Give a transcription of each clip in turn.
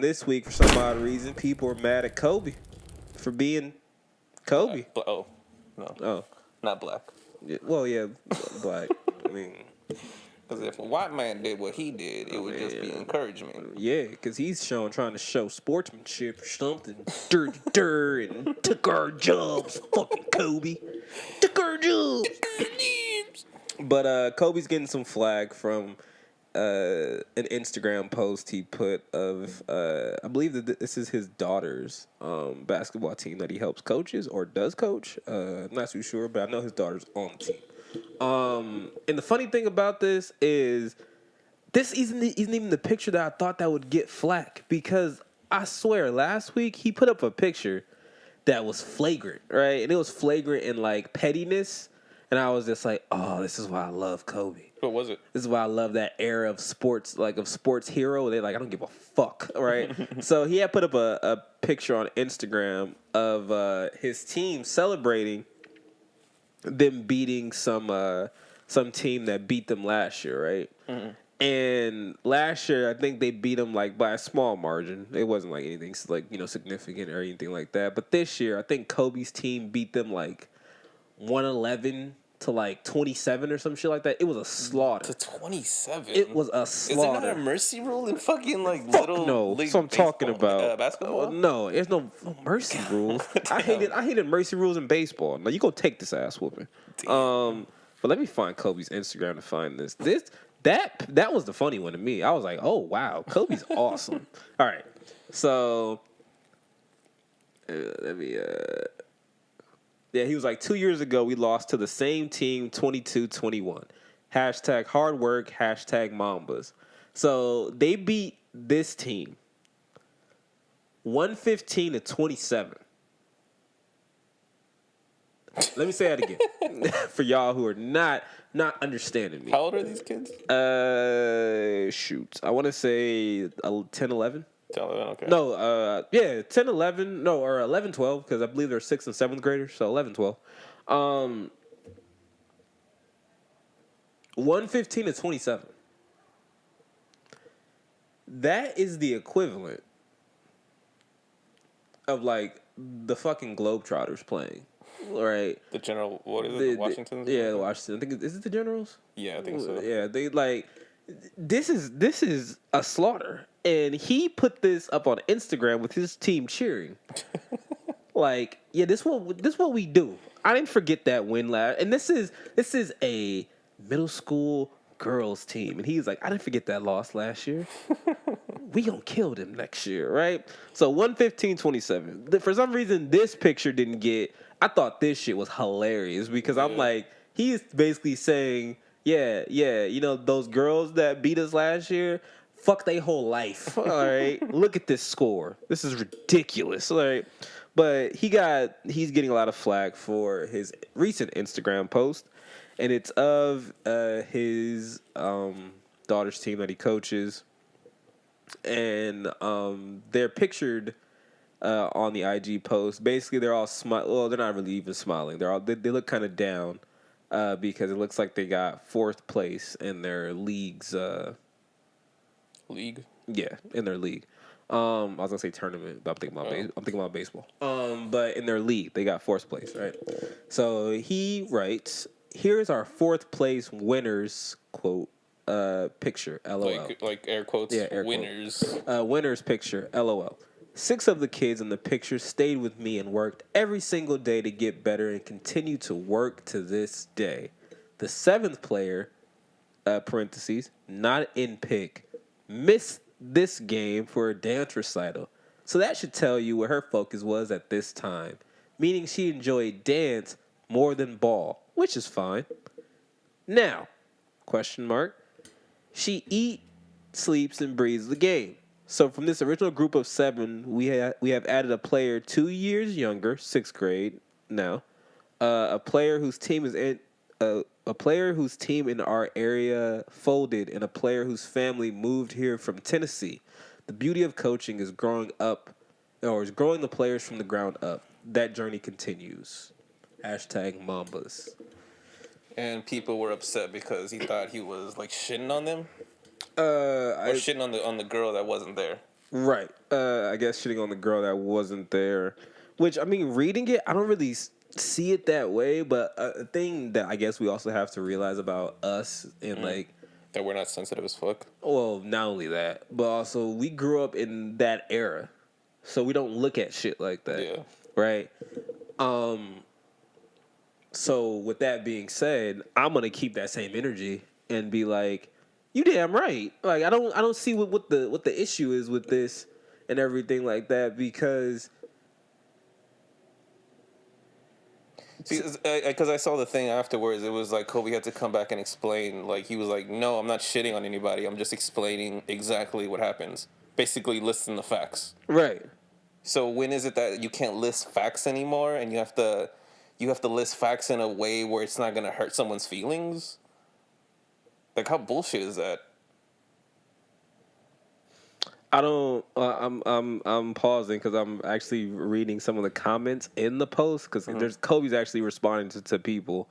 And this week, for some odd reason, people are mad at Kobe for being Kobe. No. Oh. Not black. Yeah, well, yeah, black. I mean... Because if a white man did what he did, it would just be encouragement. Yeah, because he's trying to show sportsmanship or something. Dirty and took our jobs, fucking Kobe. Took our jobs. But Kobe's getting some flag from an Instagram post he put of, I believe that this is his daughter's basketball team that he helps coaches or does coach. I'm not too sure, but I know his daughter's on the team. And the funny thing about this is this isn't even the picture that I thought that would get flack, because I swear last week he put up a picture that was flagrant, right? And it was flagrant in like pettiness. And I was just like, oh, this is why I love Kobe. What was it? This is why I love that era of sports, like of sports hero. They're like, I don't give a fuck, right? So he had put up a picture on Instagram of his team celebrating them beating some team that beat them last year, right? Mm-hmm. And last year, I think they beat them like by a small margin. It wasn't like anything like significant or anything like that. But this year, I think Kobe's team beat them like 111 to like 27 or some shit like that. It was a slaughter. To 27? It was a slaughter. Is there not a mercy rule in fucking like Fuck little no. league That's what I'm talking about. Basketball? No, there's no mercy rules. I hated mercy rules in baseball. Now you go take this ass whooping. But let me find Kobe's Instagram to find this. That was the funny one to me. I was like, oh wow, Kobe's awesome. All right, so let me. Yeah, he was like 2 years ago. We lost to the same team, 22-21. Hashtag hard work. Hashtag Mambas. So they beat this team 115-27. Let me say that again for y'all who are not understanding me. How old are these kids? Shoot. I want to say 10, 11. 10, 11, okay. No, 10, 11. No, or 11, 12, because I believe they're 6th and 7th graders, so 11, 12. 115-27. That is the equivalent of like the fucking Globetrotters playing. Right. The General, what is it? The Washington? Yeah, Washington. I think is it the Generals? Yeah, I think so. Yeah, they like this is a slaughter, and he put this up on Instagram with his team cheering. Like, yeah, this what we do. I didn't forget that win last, and this is a middle school girls team, and he's like, I didn't forget that loss last year. We gonna kill them next year, right? So 115-27. For some reason, this picture didn't get. I thought this shit was hilarious because I'm like, he is basically saying, yeah, those girls that beat us last year, fuck their whole life. All right, look at this score. This is ridiculous. All right, but he's getting a lot of flack for his recent Instagram post, and it's of his daughter's team that he coaches, and they're pictured on the IG post. Basically, they're all well, they're not really even smiling. They look kind of down because it looks like they got 4th place in their league's league. Yeah, in their league. I was gonna say tournament, but I'm thinking about baseball. But in their league, they got 4th place, right? So he writes, "Here's our 4th place winners quote picture. LOL." Like air quotes. Yeah, air winners. Winners picture. LOL. 6 of the kids in the picture stayed with me and worked every single day to get better and continue to work to this day. The 7th player, parentheses, not in pick, missed this game for a dance recital. So that should tell you where her focus was at this time, meaning she enjoyed dance more than ball, which is fine. Now, question mark, she eats, sleeps, and breathes the game. So from this original group of 7, we have added a player 2 years younger, 6th grade now, a player whose team in our area folded, and a player whose family moved here from Tennessee. The beauty of coaching is growing the players from the ground up. That journey continues. Hashtag Mambas. And people were upset because he thought he was like shitting on them. Or shitting on the girl that wasn't there. Right. I guess shitting on the girl that wasn't there. Which, I mean, reading it, I don't really see it that way. But a thing that I guess we also have to realize about us and, like, That we're not sensitive as fuck. well, not only that, but also we grew up in that era. So we don't look at shit like that. Yeah. Right? So with that being said, I'm gonna keep that same energy and be like, "You damn right." Like I don't see what the issue is with this and everything like that because See, because I saw the thing afterwards, it was like Kobe had to come back and explain. Like he was like, "No, I'm not shitting on anybody. I'm just explaining exactly what happens. Basically, listing the facts." right. So when is it that you can't list facts anymore, and you have to list facts in a way where it's not gonna hurt someone's feelings? Like how bullshit is that? I don't. I'm pausing because I'm actually reading some of the comments in the post because there's Kobe's actually responding to people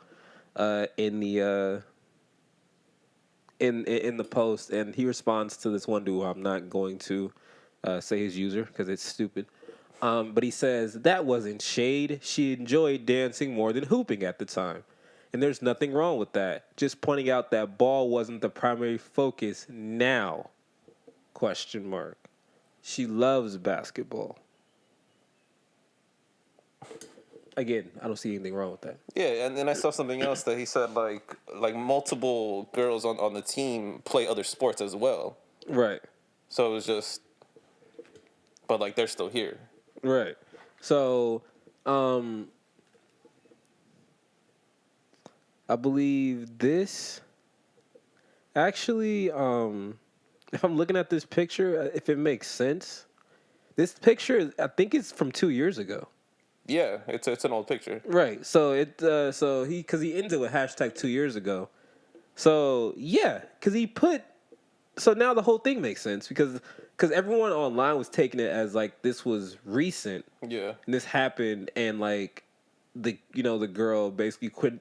in the in the post, and he responds to this one dude. I'm not going to say his user because it's stupid. But he says that wasn't shade. She enjoyed dancing more than hooping at the time, and there's nothing wrong with that. Just pointing out that ball wasn't the primary focus now. Question mark. She loves basketball. Again, I don't see anything wrong with that. Yeah, and then I saw something else that he said like multiple girls on the team play other sports as well. Right. So it was just, but like they're still here. Right. So, I believe this actually, if I'm looking at this picture, if it makes sense, this picture, I think it's from 2 years ago. Yeah, it's an old picture. Right. So because he ended with hashtag 2 years ago. So yeah, because he put. So now the whole thing makes sense because everyone online was taking it as like this was recent Yeah. and this happened and like the girl basically quit,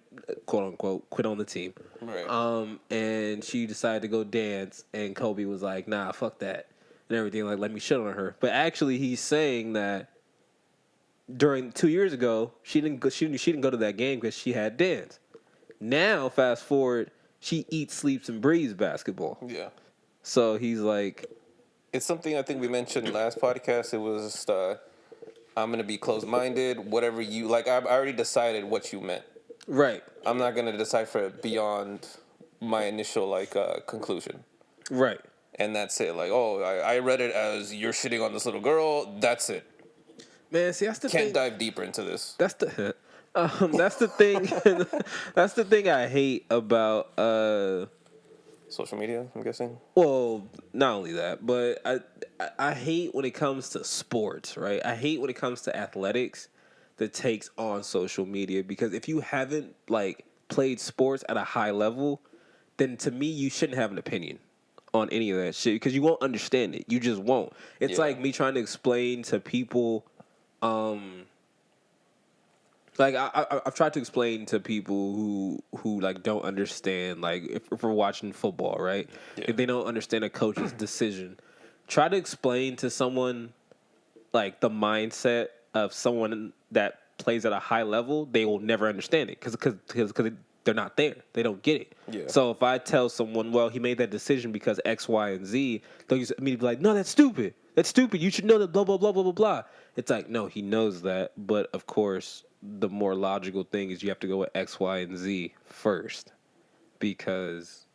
quote unquote, quit on the team. Right. And she decided to go dance and Kobe was like, nah, fuck that and everything, like let me shit on her. But actually he's saying that during 2 years ago, she didn't go to that game because she had dance. Now, fast forward, she eats, sleeps, and breathes basketball. Yeah. So he's like, It's something I think we mentioned last podcast. It was just, I'm gonna be closed minded. Whatever you like, I already decided what you meant. right, I'm not gonna decipher it beyond my initial conclusion. right. And that's it. Like, oh, I read it as you're shitting on this little girl. That's it. Man, see, that's the Can't thing. dive deeper into this. That's the that's the thing. That's the thing I hate about Social media, I'm guessing. well, not only that, but I hate when it comes to sports, right? I hate when it comes to athletics that takes on social media because if you haven't like played sports at a high level, then to me you shouldn't have an opinion on any of that shit because you won't understand it. You just won't. It's Yeah. like me trying to explain to people like I've tried to explain to people who like don't understand like if we're watching football, right? Yeah. If they don't understand a coach's decision, try to explain to someone like the mindset of someone that plays at a high level. They will never understand it because they're not there. They don't get it. Yeah. So if I tell someone, well, he made that decision because X, Y, and Z, they'll just immediately be like, no, that's stupid. That's stupid. You should know that. Blah blah blah blah blah blah. It's like no, he knows that, but of course the more logical thing is you have to go with X, Y, and Z first because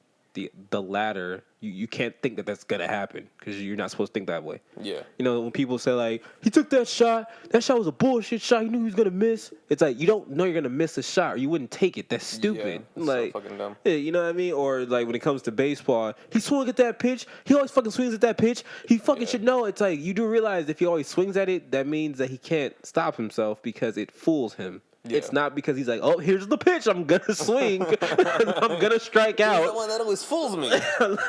the latter you can't think that that's gonna happen because you're not supposed to think that way. Yeah. You know when people say like he took that shot was a bullshit shot. He knew he was gonna miss. It's like you don't know you're gonna miss a shot or you wouldn't take it. That's stupid. Yeah, it's like so fucking dumb. yeah, you know what I mean? Or like when it comes to baseball, he swung at that pitch. He always fucking swings at that pitch. He fucking should know. It's like you do realize if he always swings at it, that means that he can't stop himself because it fools him. Yeah. It's not because he's like, oh, here's the pitch. I'm gonna swing. I'm gonna strike He's the out. one that always fools me.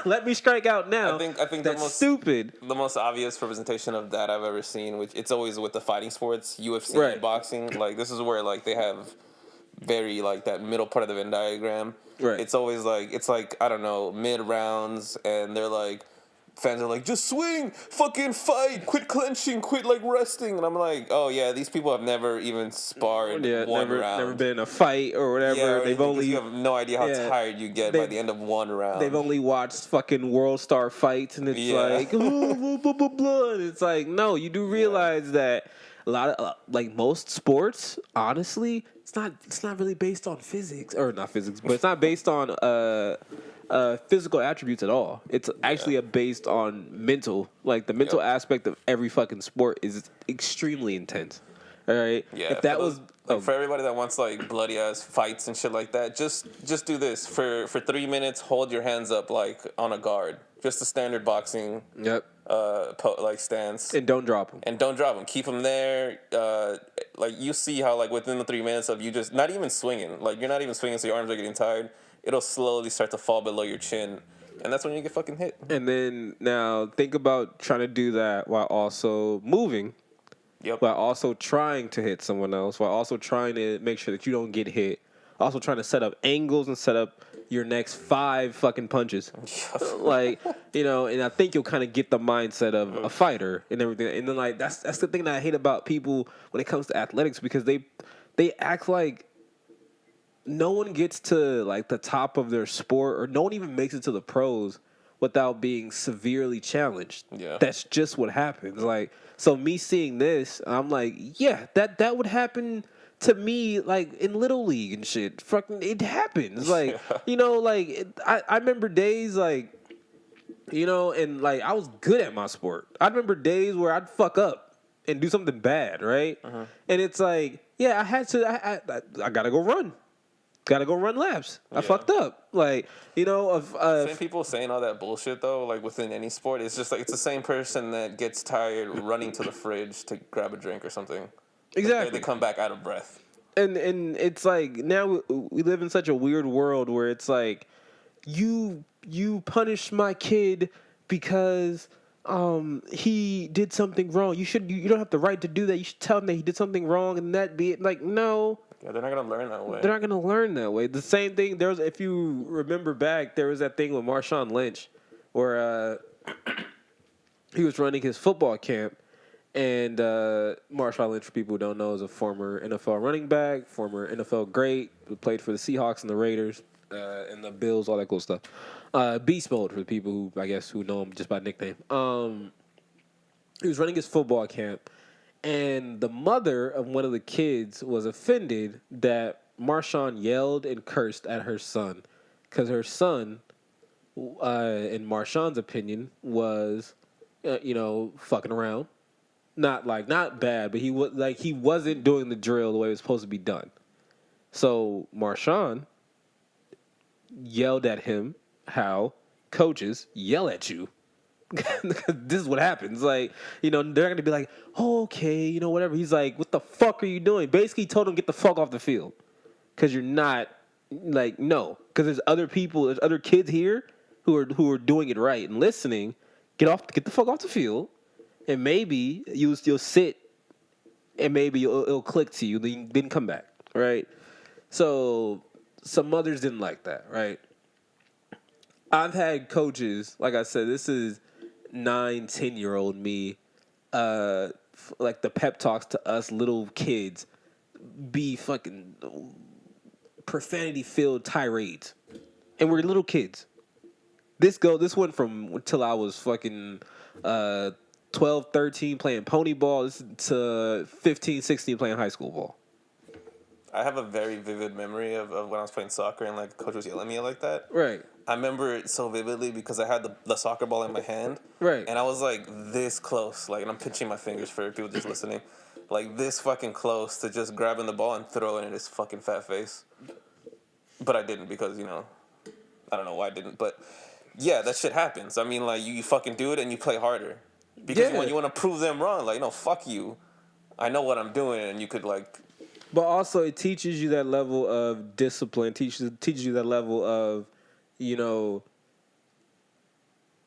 Let me strike out now. I think that's stupid. The most obvious representation of that I've ever seen, which it's always with the fighting sports, UFC Right. and boxing. Like this is where like they have very like that middle part of the Venn diagram. Right. It's always like I don't know, mid rounds, and they're like, fans are like, just swing, fucking fight, quit clenching, quit like resting. And I'm like, oh yeah, these people have never even sparred one round. Never been in a fight or whatever. Yeah, They've only you have no idea how tired you get by the end of one round. They've only watched fucking World Star fights, and it's like, blah, blah, blah, blah. And it's like, no, you do realize that a lot of like most sports, honestly, it's not really based on physics or not physics, but it's not based on physical attributes at all. It's actually based on mental. Like the mental aspect of every fucking sport is extremely intense. All right. Yeah. If that was for everybody that wants like bloody ass fights and shit like that, just do this for 3 minutes. Hold your hands up like on a guard, just a standard boxing. Yep. Like stance. And don't drop them. Keep them there. Like you see how like within the 3 minutes of you just not even swinging, like you're not even swinging, so your arms are getting tired. It'll slowly start to fall below your chin, and that's when you get fucking hit. And then now think about trying to do that while also moving. Yep. While also trying to hit someone else, while also trying to make sure that you don't get hit. Also trying to set up angles and set up your next 5 fucking punches. Like, and I think you'll kind of get the mindset of a fighter and everything. And then like that's the thing that I hate about people when it comes to athletics, because they act like no one gets to like the top of their sport, or no one even makes it to the pros without being severely challenged. Yeah. That's just what happens. Like, so me seeing this, I'm like, yeah, that would happen to me, like in Little League and shit. Fucking, it happens. Like, I remember days like, and like I was good at my sport. I remember days where I'd fuck up and do something bad, right? And it's like, yeah, I had to, I gotta go run. Gotta go run laps. I fucked up. Like, same people saying all that bullshit though, like within any sport, it's just like it's the same person that gets tired running to the fridge to grab a drink or something. Exactly. Like they come back out of breath. And it's like now we live in such a weird world where it's like you punish my kid because he did something wrong. You don't have the right to do that. You should tell him that he did something wrong, and that be it. Like, no. Yeah, they're not gonna learn that way. They're not gonna learn that way. The same thing. If you remember back, there was that thing with Marshawn Lynch, where he was running his football camp, and Marshawn Lynch, for people who don't know, is a former NFL running back, former NFL great, who played for the Seahawks and the Raiders, and the Bills, all that cool stuff. Beast mode for the people who I guess who know him just by nickname. He was running his football camp. And the mother of one of the kids was offended that Marshawn yelled and cursed at her son, because her son, in Marshawn's opinion, was, fucking around. Not bad, but he wasn't doing the drill the way it was supposed to be done. So Marshawn yelled at him how coaches yell at you. This is what happens. Like, they're going to be like, oh, okay, whatever. He's like, what the fuck are you doing? Basically, he told him, get the fuck off the field. Because you're not, like, no. Because there's other kids here who are doing it right and listening. Get the fuck off the field. And maybe you'll sit, and maybe it'll click to you. Then come back, right? So some mothers didn't like that, right? I've had coaches, like I said, this is 9, 10-year-old me, like the pep talks to us little kids be fucking profanity-filled tirades. And we're little kids. This went from till I was fucking 12, 13 playing pony ball to 15, 16 playing high school ball. I have a very vivid memory of when I was playing soccer and like the coach was yelling at me like that. Right. I remember it so vividly because I had the soccer ball in my hand. Right. And I was like this close, like, and I'm pinching my fingers for people just listening, like this fucking close to just grabbing the ball and throwing it in his fucking fat face. But I didn't because, I don't know why I didn't. But yeah, that shit happens. I mean, like, you fucking do it and you play harder. Because when you want to prove them wrong, like, no, fuck you. I know what I'm doing, and you could, like... But also, it teaches you that level of discipline, teaches you that level of,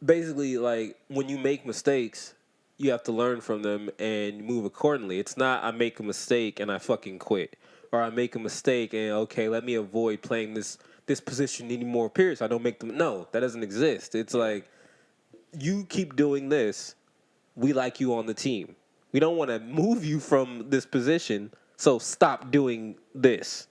basically, like, when you make mistakes, you have to learn from them and move accordingly. It's not, I make a mistake and I fucking quit. Or I make a mistake and, okay, let me avoid playing this position any more periods. I don't make them... No, that doesn't exist. It's like... you keep doing this, we like you on the team. We don't want to move you from this position, so stop doing this,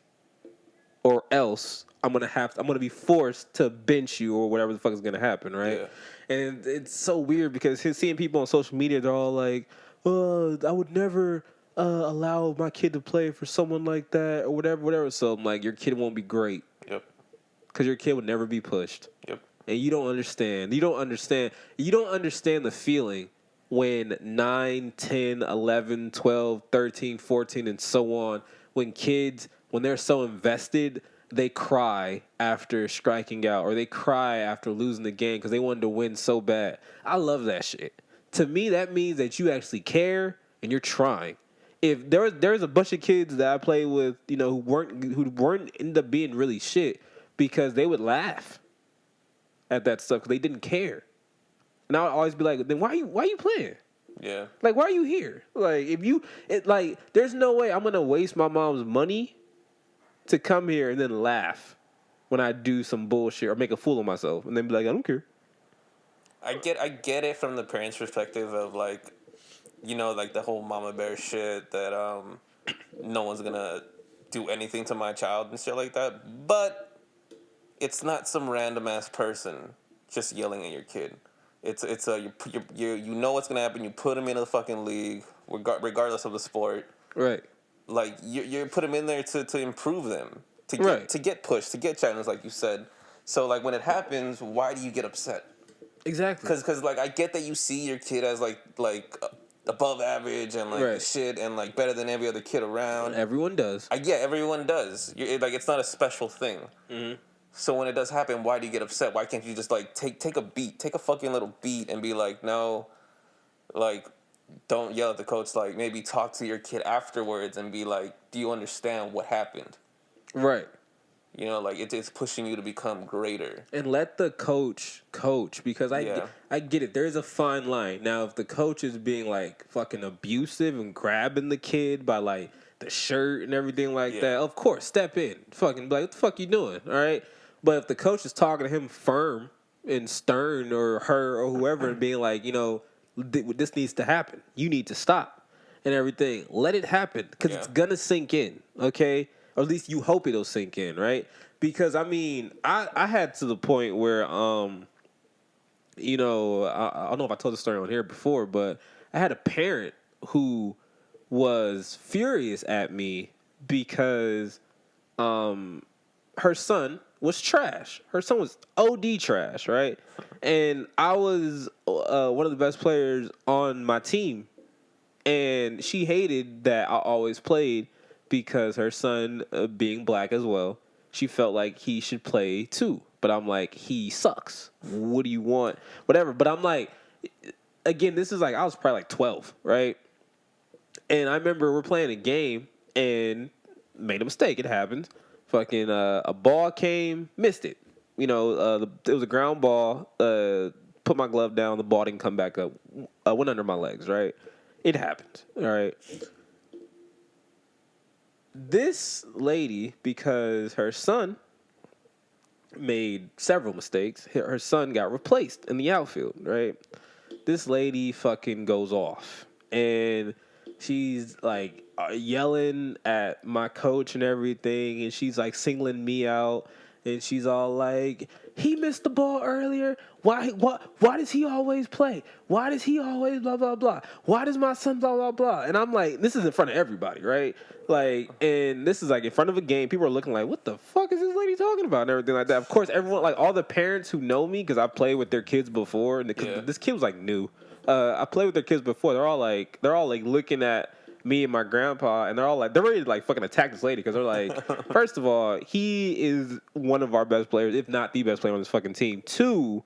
or else I'm gonna be forced to bench you or whatever the fuck is gonna happen, right? Yeah. And it's so weird because seeing people on social media, they're all like, "Oh, I would never allow my kid to play for someone like that or whatever, whatever." So I'm like, your kid won't be great Yep. because your kid would never be pushed. Yep. And you don't understand. You don't understand the feeling when 9, 10, 11, 12, 13, 14, and so on, when kids, when they're so invested, they cry after striking out or they cry after losing the game because they wanted to win so bad. I love that shit. To me, that means that you actually care and you're trying. If there's a bunch of kids that I played with, who weren't end up being really shit because they would laugh at that stuff because they didn't care. And I would always be like, then why are you playing? Yeah. Like, why are you here? Like, there's no way I'm gonna waste my mom's money to come here and then laugh when I do some bullshit or make a fool of myself and then be like, I don't care. I get it from the parents' perspective of like, like the whole mama bear shit that no one's gonna do anything to my child and shit like that. But it's not some random ass person just yelling at your kid. It's you know what's gonna happen. You put him in a fucking league, regardless of the sport. Right. Like you put them in there to improve them, to get pushed, to get challenged, like you said. So like when it happens, why do you get upset? Exactly. Because like I get that you see your kid as like above average and like shit and like better than every other kid around. Everyone does. Everyone does. Like it's not a special thing. Mm-hmm. So when it does happen, why do you get upset? Why can't you just like take a fucking little beat and be like, no, like. Don't yell at the coach. Like, maybe talk to your kid afterwards and be like, do you understand what happened? Right. Like, it's pushing you to become greater. And let the coach because I get it. There's a fine line. Now, if the coach is being, like, fucking abusive and grabbing the kid by, like, the shirt and everything like that, of course, step in. Fucking be like, what the fuck you doing? All right? But if the coach is talking to him firm and stern or her or whoever and being like, this needs to happen. You need to stop and everything. Let it happen because it's going to sink in, okay? Or at least you hope it'll sink in, right? Because, I mean, I had to the point where, I don't know if I told the story on here before, but I had a parent who was furious at me because her son was trash. Her son was OD trash, right? And I was one of the best players on my team. And she hated that I always played because her son, being black as well, she felt like he should play too. But I'm like, he sucks. What do you want? Whatever. But I'm like, again, this is like, I was probably like 12, right? And I remember we're playing a game and made a mistake. It happened. Fucking a ball came, missed it. It was a ground ball. Put my glove down. The ball didn't come back up. Went under my legs. Right. It happened. All right. This lady, because her son made several mistakes, her son got replaced in the outfield. Right. This lady fucking goes off and she's like yelling at my coach and everything, and she's like singling me out, and she's all like, he missed the ball earlier. Why does he always play? Why does he always blah, blah, blah? Why does my son blah, blah, blah? And I'm like, this is in front of everybody, right? Like, and this is like in front of a game. People are looking like, what the fuck is this lady talking about and everything like that. Of course, everyone, like all the parents who know me, because I played with their kids before, and this kid was like new. I played with their kids before. They're all like looking at me and my grandpa, and they're ready to like fucking attack this lady because they're like, first of all, he is one of our best players, if not the best player on this fucking team. Two,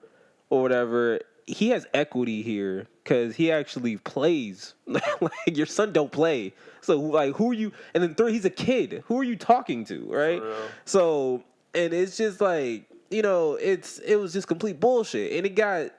or whatever, he has equity here because he actually plays. Like, your son don't play, so like, who are you? And then three, he's a kid. Who are you talking to, right? So, and it's just like, it was just complete bullshit.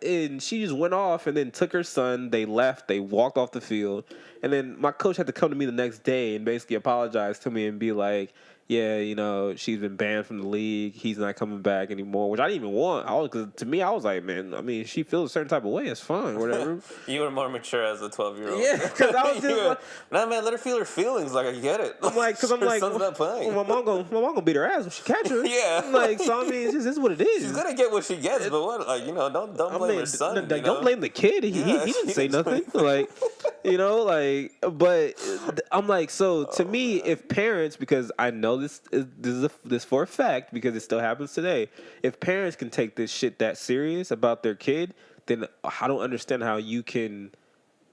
And she just went off and then took her son. They left. They walked off the field. And then my coach had to come to me the next day and basically apologize to me and be like, yeah, you know, she's been banned from the league. He's not coming back anymore, which I didn't even want. Cause to me, I was like, man, I mean, she feels a certain type of way. It's fine, whatever. You were more mature as a 12-year-old. Yeah, because I was just like, nah, man, let her feel her feelings. Like, I get it. I'm like, because I'm her like, son's not playing. well, my mom gonna beat her ass when she catch her. Yeah. Like, so I mean, it's just, this is what it is. She's gonna get what she gets, but what, like, you know, don't blame her son. Don't blame the kid. He didn't say nothing. Like, you know, like, but I'm like, so to me, if parents, because I know this for a fact, because it still happens today, if parents can take this shit that serious about their kid, then I don't understand how you can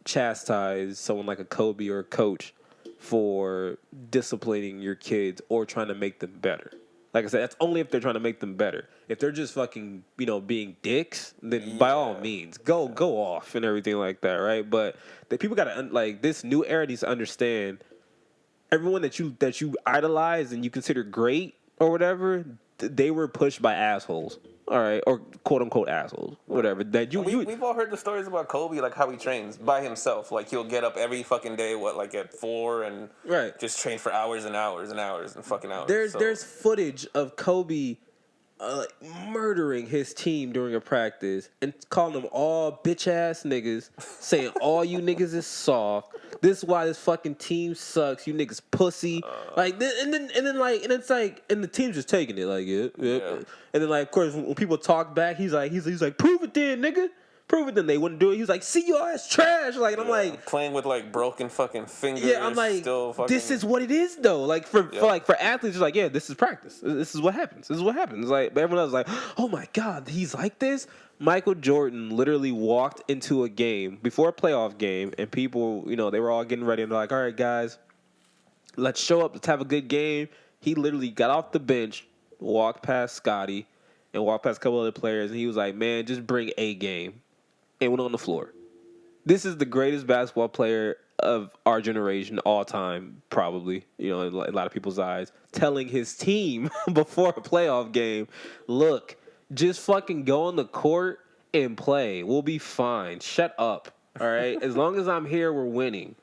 chastise someone like a Kobe or a coach for disciplining your kids or trying to make them better. Like I said, that's only if they're trying to make them better. If they're just fucking, you know, being dicks, then by all means, go off and everything like that, right? But the people gotta like this new era needs to understand everyone that you idolize and you consider great or whatever, they were pushed by assholes. All right, or quote unquote assholes, whatever. That we've all heard the stories about Kobe, like how he trains by himself. Like he'll get up every fucking day, like at 4 and just train for hours and hours and hours and fucking hours. There's footage of Kobe murdering his team during a practice and calling them all bitch ass niggas, saying all you niggas is soft. This is why this fucking team sucks. You niggas pussy. And then it's like, and the team's just taking it like yeah. And then like of course when people talk back, he's like prove it then, nigga. Prove it then. They wouldn't do it. He was like, see your ass trash. Like, and I'm like playing with like broken fucking fingers. Yeah, I'm like, this is what it is though. Like for athletes, it's like, yeah, this is practice. This is what happens. This is what happens. Like, but everyone else is like, oh my god, he's like this. Michael Jordan literally walked into a game before a playoff game, and people, you know, they were all getting ready and they're like, all right, guys, let's show up. Let's have a good game. He literally got off the bench, walked past Scotty, and walked past a couple other players, and he was like, man, just bring a game. And went on the floor. This is the greatest basketball player of our generation, all time, probably, you know, in a lot of people's eyes, telling his team before a playoff game, look, just fucking go on the court and play. We'll be fine. Shut up, all right? As long as I'm here, we're winning.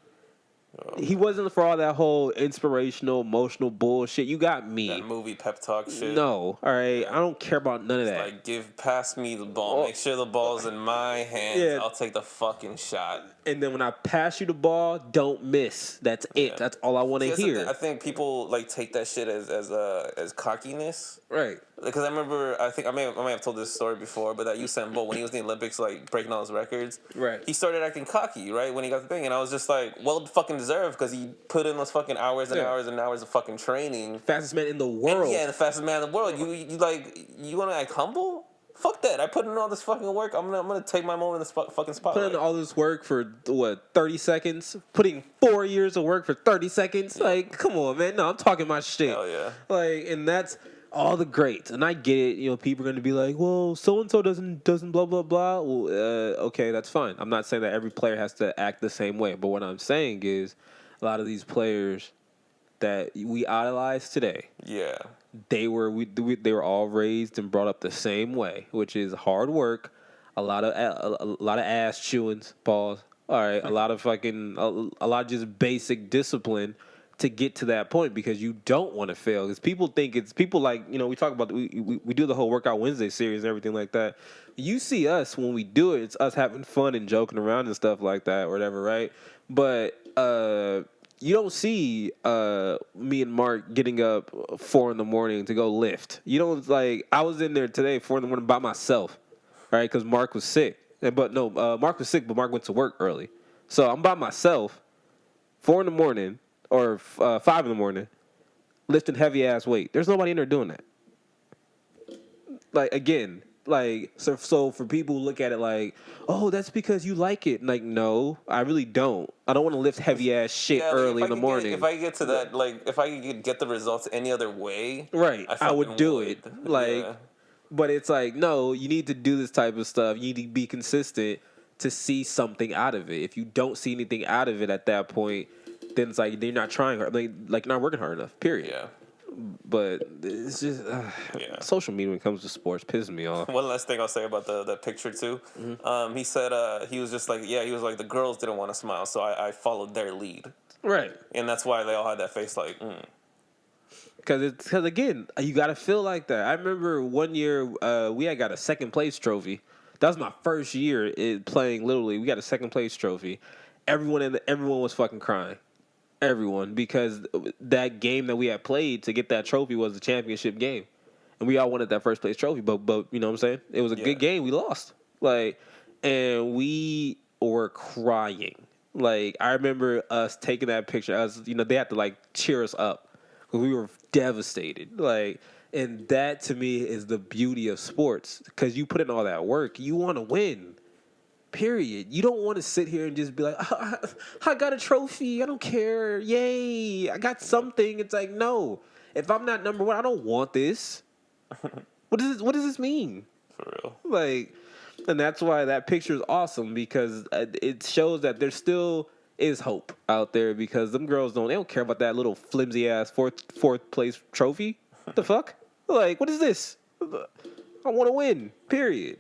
He wasn't for all that whole inspirational, emotional bullshit. You got me. That movie pep talk shit. No, all right. Yeah. I don't care about none of that. Like, pass me the ball. Make sure the ball's in my hands. Yeah. I'll take the fucking shot. And then when I pass you the ball, don't miss. That's it. Yeah. That's all I want to hear. I think people like take that shit as cockiness. Right. Because I remember, I may have told this story before, but that Usain Bolt, when he was in the Olympics, like breaking all his records, right? He started acting cocky, right, when he got the thing, and I was just like, well, fucking deserved, because he put in those fucking hours and hours and hours of fucking training. Fastest man in the world. The fastest man in the world. You want to act humble? Fuck that! I put in all this fucking work. I'm gonna take my moment in the fucking spotlight. Put in all this work for 30 seconds. Putting 4 years of work for 30 seconds. Like, come on, man. No, I'm talking my shit. Hell yeah. Like, and that's all the greats, and I get it. You know, people are going to be like, "Well, so and so doesn't blah blah blah." Well, okay, that's fine. I'm not saying that every player has to act the same way, but what I'm saying is, a lot of these players that we idolize today, they were all raised and brought up the same way, which is hard work, a lot of ass chewings, balls. All right, a lot of just basic discipline to get to that point, because you don't want to fail. Because people like, you know, we talk about, we do the whole Workout Wednesday series and everything like that. You see us when we do it, it's us having fun and joking around and stuff like that or whatever, right? But you don't see me and Mark getting up 4 a.m. to go lift. You don't, like, I was in there today 4 a.m. by myself, right? Because Mark was sick. Mark was sick, but Mark went to work early. So I'm by myself, 4 a.m. or 5 a.m, lifting heavy ass weight. There's nobody in there doing that. Like, again, like, so for people who look at it like, oh, that's because you like it. Like, no, I really don't. I don't want to lift heavy ass shit early in the morning. If I get to that, like, if I could get the results any other way, right, I would do it. Like, but it's like, no, you need to do this type of stuff. You need to be consistent to see something out of it. If you don't see anything out of it at that point, then it's like they're not trying hard, like you're not working hard enough. Period. Yeah. But it's just social media when it comes to sports pisses me off. One last thing I'll say about the picture too. Mm-hmm. He said he was just like, he was like, the girls didn't want to smile, so I followed their lead. Right. And that's why they all had that face like, Because again, you got to feel like that. I remember one year we had got a second place trophy. That was my first year playing Little League. We got a second place trophy. Everyone was fucking crying. Everyone, because that game that we had played to get that trophy was the championship game, and we all wanted that first place trophy. But you know what I'm saying? It was a good game. We lost, and we were crying. Like, I remember us taking that picture. They had to cheer us up because we were devastated. And that to me is the beauty of sports, because you put in all that work. You want to win. Period. You don't want to sit here and just be like, I got a trophy. I don't care. Yay. I got something. It's like, no. If I'm not number one, I don't want this. What does this mean? For real. And that's why that picture is awesome, because it shows that there still is hope out there, because them girls they don't care about that little flimsy ass fourth place trophy. What the fuck? What is this? I want to win. Period.